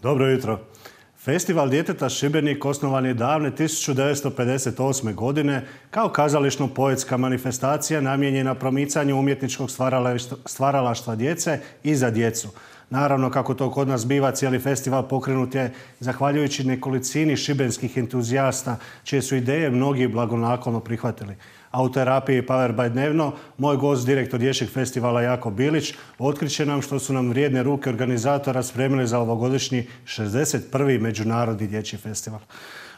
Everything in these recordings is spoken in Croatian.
Dobro jutro. Festival djeteta Šibenik osnovan je davne 1958. godine kao kazališno-poetska manifestacija namijenjena promicanju umjetničkog stvaralaštva djece i za djecu. Naravno, kako to kod nas biva, cijeli festival pokrenut je zahvaljujući nekolicini šibenskih entuzijasta, čije su ideje mnogi blagonaklono prihvatili. A u terapiji Power by Dnevno, moj gost, direktor dječjeg festivala Jako Bilić, otkriće nam što su nam vrijedne ruke organizatora spremili za ovogodišnji 61. Međunarodni dječji festival.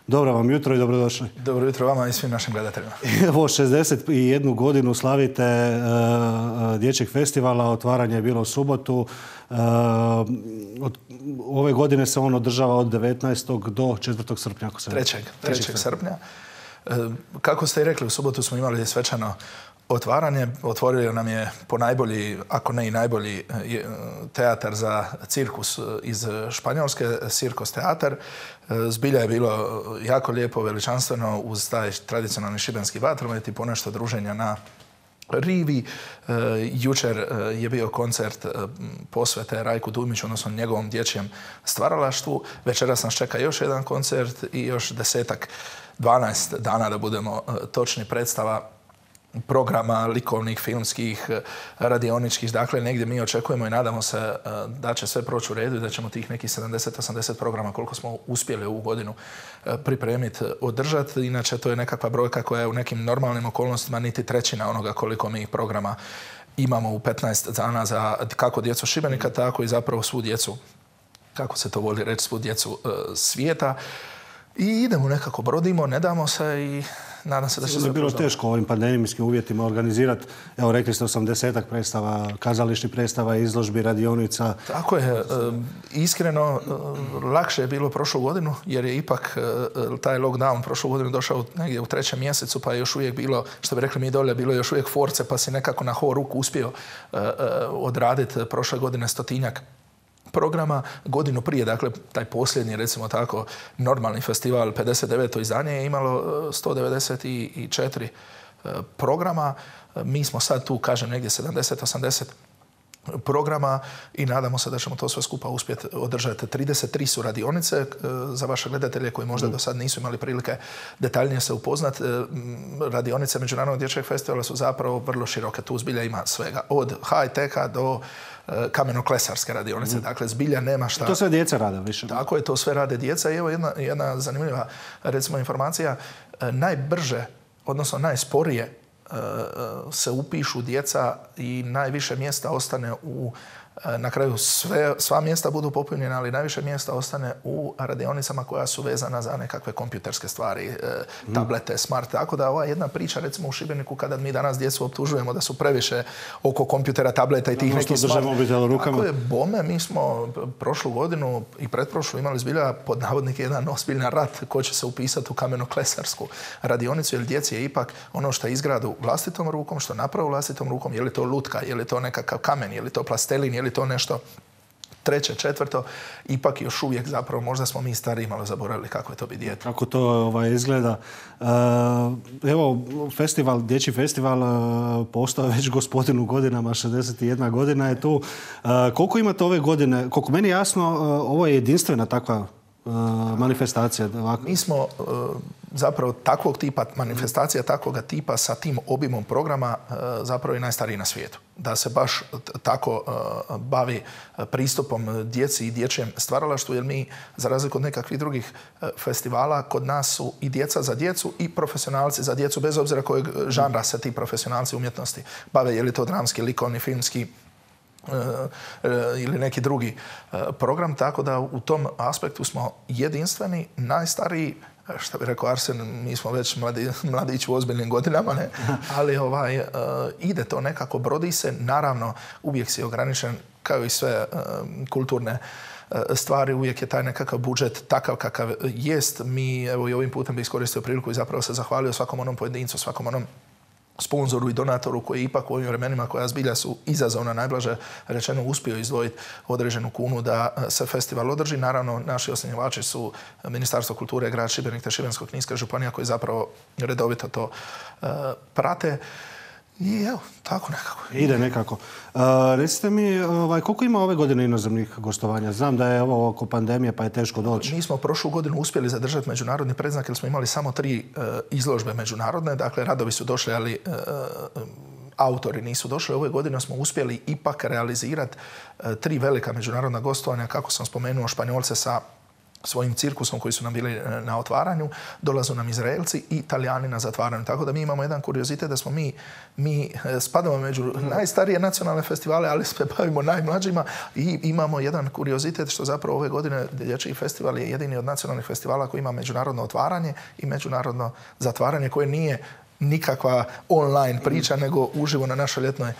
Dobro vam jutro i dobrodošli. Dobro jutro vama i svim našim gledateljima. Evo, 61 godinu slavite dječjeg festivala, otvaranje je bilo u subotu. Ove godine se on održava od 19. do 4. srpnja. 3. srpnja. Kako ste i rekli, u subotu smo imali svečano otvaranje. Otvorio nam je po najbolji, ako ne i najbolji, teatar za cirkus iz Španjolske, Circos teatar. Zbilja je bilo jako lijepo, veličanstveno, uz taj tradicionalni šibenski vatromet i ponešto druženja na rivi. Jučer je bio koncert posvete Rajku Dujmiću, odnosno njegovom dječjem stvaralaštvu. Večeras nas čeka još jedan koncert i još 12 dana, da budemo točni, predstava programa likovnih, filmskih, radioničkih. Dakle, negdje mi očekujemo i nadamo se da će sve proći u redu i da ćemo tih nekih 70-80 programa, koliko smo uspjeli ovu godinu pripremiti, održati. Inače, to je nekakva brojka koja je u nekim normalnim okolnostima niti trećina onoga koliko mi programa imamo u 15 dana za kako djecu Šibenika, tako i zapravo svu djecu, kako se to voli reći, svu djecu svijeta. I idemo nekako, brodimo, ne damo se i nadam se da će se... Bilo teško u ovim pandemijskim uvjetima organizirati, evo rekli ste 80-ak predstava, kazališnih predstava, izložbi, radionica. Tako je. Iskreno, lakše je bilo prošlu godinu, jer je ipak taj lockdown prošlu godinu došao negdje u 3. mjesecu, pa je još uvijek bilo, što bi rekli mi dolje, bilo je još uvijek force, pa si nekako na ruku uspio odraditi prošle godine 100-tinjak programa. Godinu prije, dakle, taj posljednji, recimo tako, normalni festival, 59. izdanje je imalo 194 programa. Mi smo sad tu, kažem, negdje 70-80 programa i nadamo se da ćemo to sve skupa uspjeti održati. 33 su radionice za vaše gledatelje koji možda do sad nisu imali prilike detaljnije se upoznati. Radionice Međunarodnog dječjeg festivala su zapravo vrlo široke. Tu zbilja ima svega. Od high-techa do kameno-klesarske radionice. Dakle, zbilja nema šta... To sve djeca rade više. Tako je, to sve rade djeca. I evo jedna zanimljiva, recimo, informacija. Najbrže, odnosno najsporije se upišu djeca i najviše mjesta ostane na kraju sva mjesta budu popunjena, ali najviše mjesta ostane u radionicama koja su vezana za nekakve kompjuterske stvari, tablete, smart. Tako da ova jedna priča, recimo u Šibeniku, kada mi danas djecu optužujemo da su previše oko kompjutera, tableta i tih nekih smart. Tako je, bome, mi smo prošlu godinu i pretprošlu imali zbilja pod navodnike jedan ozbiljan rat ko će se upisati u kameno-klesarsku radionicu, jer djeci je ipak ono što izgradu vlastitom rukom, što napravu vlastitom rukom, je li to lutka, je li to nekakav kamen, je li to plastelin, je li to nešto treće, četvrto, ipak još uvijek zapravo možda smo mi stari malo zaboravili kako je to biti dijete. Kako to izgleda. Evo, dječji festival postao već gospodin u godinama, 61 godina je tu. Koliko imate ove godine? Koliko meni jasno, ovo je jedinstvena takva manifestacija. Mi smo zapravo takvog tipa manifestacija, takvoga tipa sa tim obimom programa zapravo i najstariji na svijetu. Da se baš tako bavi pristupom djeci i dječjem stvaralaštvu, jer mi, za razliku od nekakvih drugih festivala, kod nas su i djeca za djecu i profesionalci za djecu, bez obzira kojeg žanra se ti profesionalci umjetnosti bave, je li to dramski, likovni, filmski ili neki drugi program, tako da u tom aspektu smo jedinstveni, najstariji. Što bi rekao Arsen, mi smo već mladići u ozbiljnim godinama, ne? Ali ide to nekako, brodi se, naravno uvijek si ograničen, kao i sve kulturne stvari, uvijek je taj nekakav budžet takav kakav jest. Mi, evo, i ovim putem bi iskoristio priliku i zapravo se zahvalio svakom onom pojedincu, svakom onom sponzoru i donatoru koji ipak u ovim vremenima koja zbilja su izazovna, najblaže rečeno, uspio izdvojiti određenu kunu da se festival održi. Naravno, naši osnivači su Ministarstvo kulture, grad Šibenik te Šibensko-kninska županija koji zapravo redovito to prate. I evo, tako nekako. Ide nekako. Recite mi, koliko ima ove godine inozemnih gostovanja? Znam da je ovo oko pandemije pa je teško doći. Mi smo prošlu godinu uspjeli zadržati međunarodni predznak jer smo imali samo 3 izložbe međunarodne. Dakle, radovi su došli, ali autori nisu došli. Ove godine smo uspjeli ipak realizirati 3 velika međunarodna gostovanja, kako sam spomenuo, Španjolce sa svojim cirkusom koji su nam bili na otvaranju, dolazu nam Izraelci i Italijani na zatvaranju. Tako da mi imamo jedan kuriozitet da smo mi spadamo među najstarije nacionalne festivale, ali se bavimo najmlađima i imamo jedan kuriozitet što zapravo ove godine Dječji festival je jedini od nacionalnih festivala koji ima međunarodno otvaranje i međunarodno zatvaranje koje nije nikakva online priča, nego uživo na našoj ljetnoj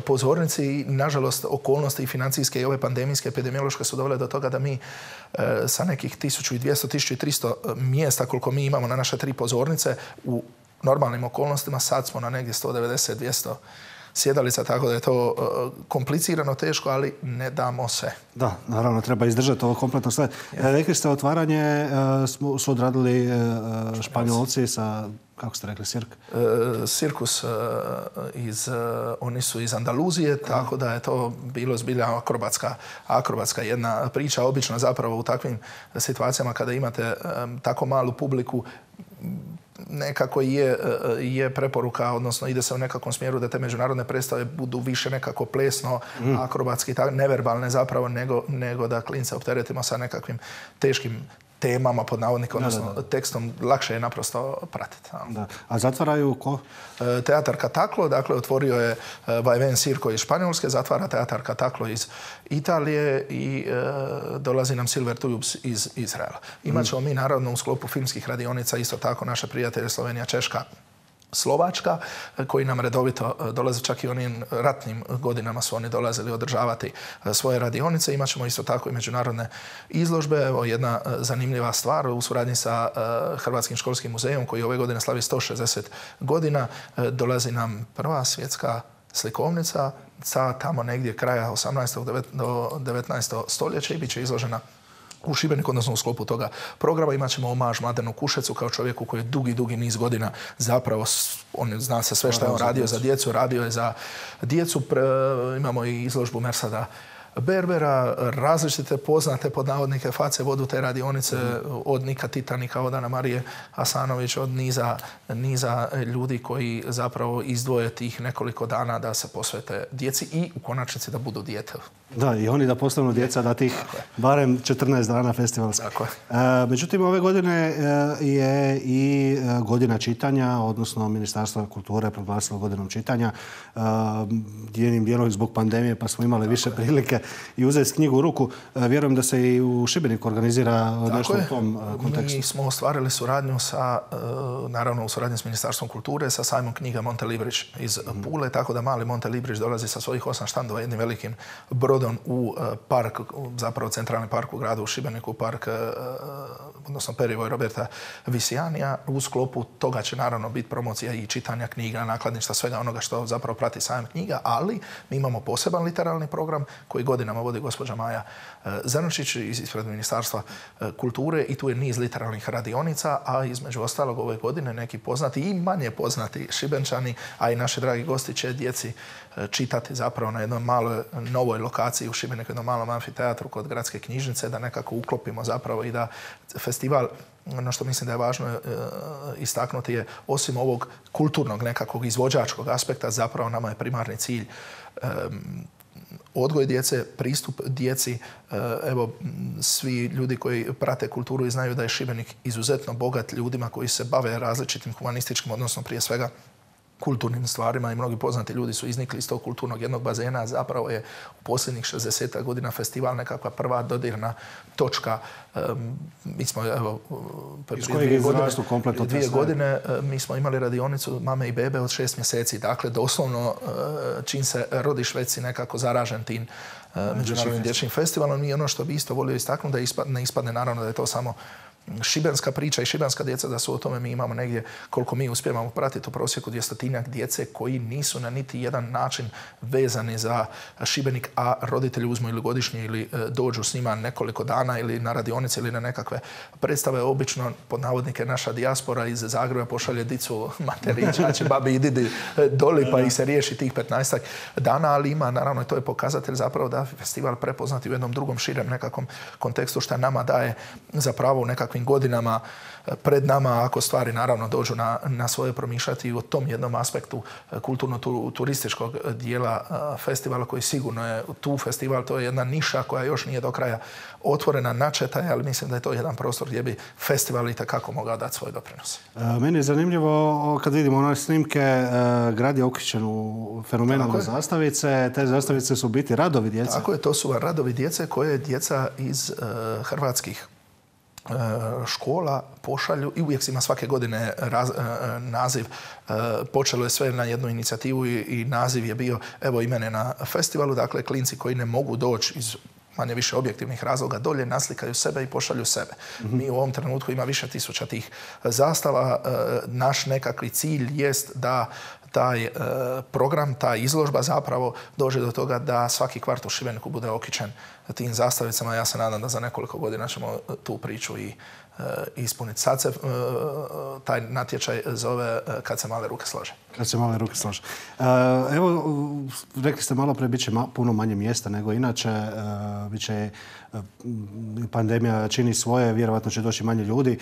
pozornici i nažalost okolnosti i financijske i ove pandemijske, epidemiološke su dovele do toga da mi sa nekih 1200-1300 mjesta koliko mi imamo na naše 3 pozornice u normalnim okolnostima, sad smo na negdje 190-200 sjedalica, tako da je to komplicirano, teško, ali ne damo se. Da, naravno, treba izdržati ovo kompletno sve. Rekli ste, otvaranje su odradili Španjolci sa, kako ste rekli, Cirkus oni su iz Andaluzije, tako da je to bilo zbilja akrobatska jedna priča. Obično zapravo u takvim situacijama kada imate tako malu publiku, nekako je preporuka, odnosno ide se u nekakvom smjeru da te međunarodne predstave budu više nekako plesno, akrobatski, neverbalne zapravo, nego da klince opteretimo sa nekakvim teškim temama, pod navodnikom, odnosno tekstom, lakše je naprosto pratiti. Da. A zatvaraju ko? Teatar Kataklo, dakle, otvorio je Vajven Sirko iz Španjolske, zatvara Teatar Kataklo iz Italije i dolazi nam Silver Tubes iz Izraela. Imat ćemo mi, naravno, u sklopu filmskih radionica isto tako naše prijatelje Slovenija, Češka, Slovačka, koji nam redovito dolaze, čak i onim ratnim godinama su oni dolazili održavati svoje radionice. Imat ćemo isto tako i međunarodne izložbe. Evo jedna zanimljiva stvar u suradnji sa Hrvatskim školskim muzejom koji ove godine slavi 160 godina. Dolazi nam prva svjetska slikovnica sa tamo negdje kraja 18. do 19. stoljeća i bit će izložena u Šibeniku, odnosno u sklopu toga programa. Imat ćemo omaž Mladenu Kušecu kao čovjeku koji je dugi niz godina zapravo, on zna se sve što je on radio za djecu, radio je za djecu. Imamo i izložbu Mersada Berbera, različite poznate pod navodnike face vodu te radionice od Nika Titanika, od Ana Marije Asanović, od niza ljudi koji zapravo izdvoje tih nekoliko dana da se posvete djeci i u konačnici da budu dijete. Da, i oni da postanu djeca, da tih barem 14 dana festivalskih. Međutim, ove godine je i godina čitanja, odnosno Ministarstvo kulture proglasilo godinom čitanja. Jednim dijelom zbog pandemije pa smo imali više prilike i uzeti knjigu u ruku. Vjerujem da se i u Šibeniku organizira nešto u tom kontekstu. Mi smo ostvarili suradnju sa, naravno u suradnji s Ministarstvom kulture, sa sajmom knjiga Monte Librić iz Pule, tako da mali Monte Librić dolazi sa svojih 8 štandova jednim velikim brodom u park, zapravo centralni park u gradu u Šibeniku, park, odnosno perivoj Roberta Visijanija. U sklopu toga će naravno biti promocija i čitanja knjiga, nakladništva, svega onoga što zapravo prati sajam knjiga, ali mi imamo poseban literarni program koji godinama vodi gospođa Maja Zrnčić ispred Ministarstva kulture i tu je niz literarnih radionica, a između ostalog ove godine neki poznati i manje poznati Šibenčani, a i naši dragi gosti će djeci čitati zapravo na jednoj maloj novoj lokaciji u Šibeniku, jednom malom amfiteatru kod gradske knjižnice, da nekako uklopimo zapravo i da festival, ono što mislim da je važno istaknuti je, osim ovog kulturnog nekakvog izvođačkog aspekta, zapravo nama je primarni cilj odgoj djece, pristup djeci. Evo, svi ljudi koji prate kulturu i znaju da je Šibenik izuzetno bogat ljudima koji se bave različitim humanističkim, odnosno prije svega kulturnim stvarima i mnogi poznati ljudi su iznikli iz tog kulturnog jednog bazena. Zapravo je u posljednjih 60 godina festival nekakva prva dodirna točka. Mi smo, evo, prije 2 godine mi smo imali radionicu Mame i bebe od 6 mjeseci. Dakle, doslovno čim se rodi Šveci nekako zaražen tim Međunarodnim dječjim festivalom i ono što bi isto volio istaknuti da ne ispadne naravno da je to samo šibenska priča i šibenska djeca da su o tome. Mi imamo negdje, koliko mi uspijevamo pratiti, u prosjeku 200-tinjak djece koji nisu na niti jedan način vezani za Šibenik, a roditelji uzmu ili godišnje ili dođu s njima nekoliko dana ili na radionice ili na nekakve predstave. Obično, pod navodnike, naša dijaspora iz Zagreba pošalje dicu materi, čači, babi i didi doli pa ih se riješi tih 15 dana, ali ima, naravno, to je pokazatelj zapravo da festival prepoznati u jednom drugom širem nekakvom kontekstu što nama daje zapravo u nekakvim godinama pred nama, ako stvari naravno dođu na svoje promišljati u tom jednom aspektu kulturno-turističkog dijela festivala koji sigurno je tu festival, to je jedna niša koja još nije do kraja otvorena, načeta, ali mislim da je to jedan prostor gdje bi festival itekako mogao dati svoj doprinos. Meni je zanimljivo kad vidimo one snimke, grad je okričen u fenomenalne zastavice. Te zastavice su u biti radovi djece. Tako je, to su radovi djece koje djeca iz hrvatskih škola pošalju i uvijek ima svake godine naziv. Počelo je sve na jednu inicijativu i naziv je bio evo i mene na festivalu. Dakle, klinci koji ne mogu doći iz manje više objektivnih razloga dolje naslikaju sebe i pošalju sebe. Mi u ovom trenutku ima više tisuća tih zastava. Naš nekakvi cilj jest da taj program, ta izložba zapravo dođe do toga da svaki kvart u Šibeniku bude okićen tim zastavicama. Ja se nadam da za nekoliko godina ćemo tu priču i ispuniti. Sad se taj natječaj zove Kad se male ruke slože. Kad se male ruke slože. Evo, rekli ste malo prije, bit će puno manje mjesta nego inače. Biće pandemija čini svoje, vjerovatno će doći manje ljudi.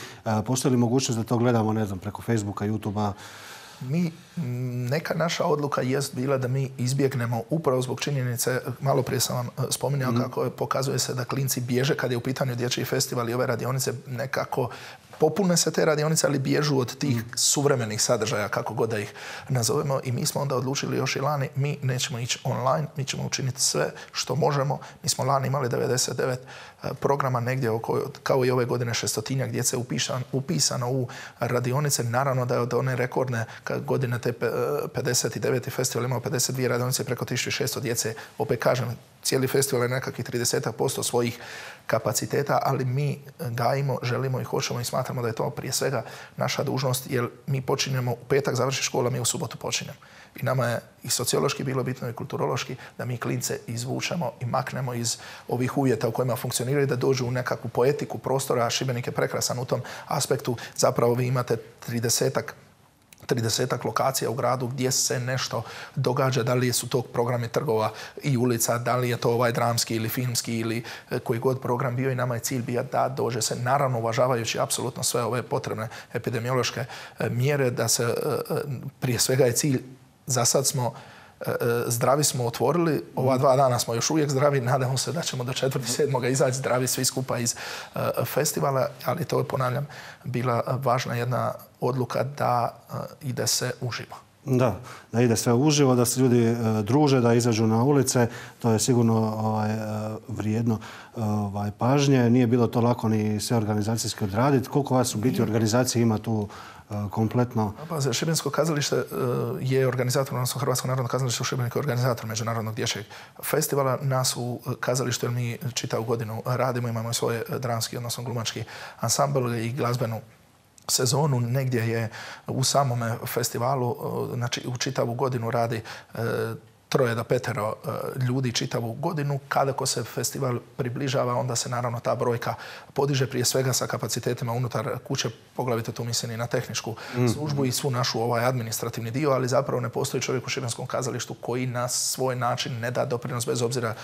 Postoji li mogućnost da to gledamo, ne znam, preko Facebooka, YouTubea? Neka naša odluka jest bila da mi izbjegnemo upravo zbog činjenice, malo prije sam vam spominjao kako pokazuje se da klinci bježe kad je u pitanju dječji festival i ove radionice, nekako popune se te radionice, ali bježu od tih suvremenih sadržaja, kako god da ih nazovemo, i mi smo onda odlučili još i lani, mi nećemo ići online, mi ćemo učiniti sve što možemo. Mi smo lani imali 99 programa, negdje kao i ove godine 600-tinjak djece upisano u radionice. Naravno da je od one rekordne godine te 59. festival imao 52 radionice, preko 1600 djece. Opet kažem, cijeli festival je nekakvih 30% svojih kapaciteta, ali mi gajimo, želimo i hoćemo i smatramo da je to prije svega naša dužnost, jer mi počinjemo u petak, završi škola, mi u subotu počinjemo. I nama je i sociološki bilo bitno i kulturološki da mi klince izvučemo i maknemo iz ovih uvjeta u kojima funkcioniraju, da dođu u nekakvu poetiku prostora, a Šibenik je prekrasan u tom aspektu. Zapravo vi imate 30 lokacija u gradu gdje se nešto događa, da li su to programi trgova i ulica, da li je to ovaj dramski ili filmski ili koji god program bio, i nama je cilj bio da dođe se, naravno uvažavajući apsolutno sve ove potrebne epidemiološke mjere, da se prije svega je cilj, za sad smo zdravi smo otvorili, ova 2 dana smo još uvijek zdravi, nadamo se da ćemo do 4.7. izaći zdravi svi skupa iz festivala, ali to je, ponavljam, bila važna jedna odluka da ide se uživo. Da ide sve uživo, da se ljudi druže, da izađu na ulice. To je sigurno vrijedno pažnje. Nije bilo to lako ni sve organizacijski odraditi. Koliko vas u biti organizacije ima tu kompletno? Šibensko kazalište je organizator, odnosno Hrvatsko narodno kazalište u Šibeniku je organizator Međunarodnog dječjeg festivala. Nas u kazalištu, jer mi čitavu godinu radimo, imamo svoje dramski, odnosno glumački ansambl i glazbenu sezonu. Negdje je u samome festivalu, znači u čitavu godinu radi 3 do 5 ljudi čitavu godinu. Kada se festival približava, onda se naravno ta brojka podiže, prije svega sa kapacitetima unutar kuće, poglavito tu mislim i na tehničku službu i svu našu administrativni dio, ali zapravo ne postoji čovjek u Šibenskom kazalištu koji na svoj način ne da doprinos, bez obzira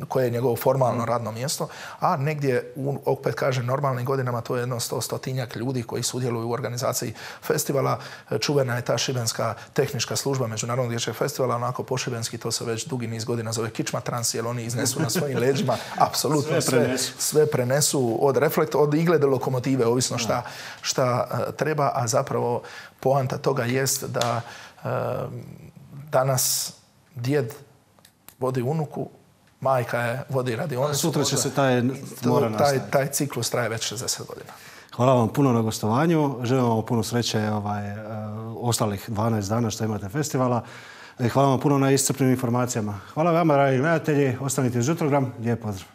koje je njegovo formalno radno mjesto, a negdje, opet kažem, normalnim godinama to je jedno 100-tinjak ljudi koji sudjeluju u organizaciji festivala. Čuvena je ta šibenska tehnička služba Međunarodnog dječjeg festivala, onako pošibenski to se već dugi niz godina zove kičmatrans, jer oni iznesu na svojim leđima apsolutno sve prenesu od igle do lokomotive, ovisno šta treba, a zapravo poanta toga jest da danas djed vodi unuku, majka vodi radionicu. Sutra će se taj mora nastaviti. Taj ciklus traje već 60 godina. Hvala vam puno na gostovanju. Želim vam puno sreće ostalih 12 dana što imate festivala. Hvala vam puno na iscrpnim informacijama. Hvala vama, dragi gledatelji. Ostanite uz Jutrogram. Lijep pozdrav.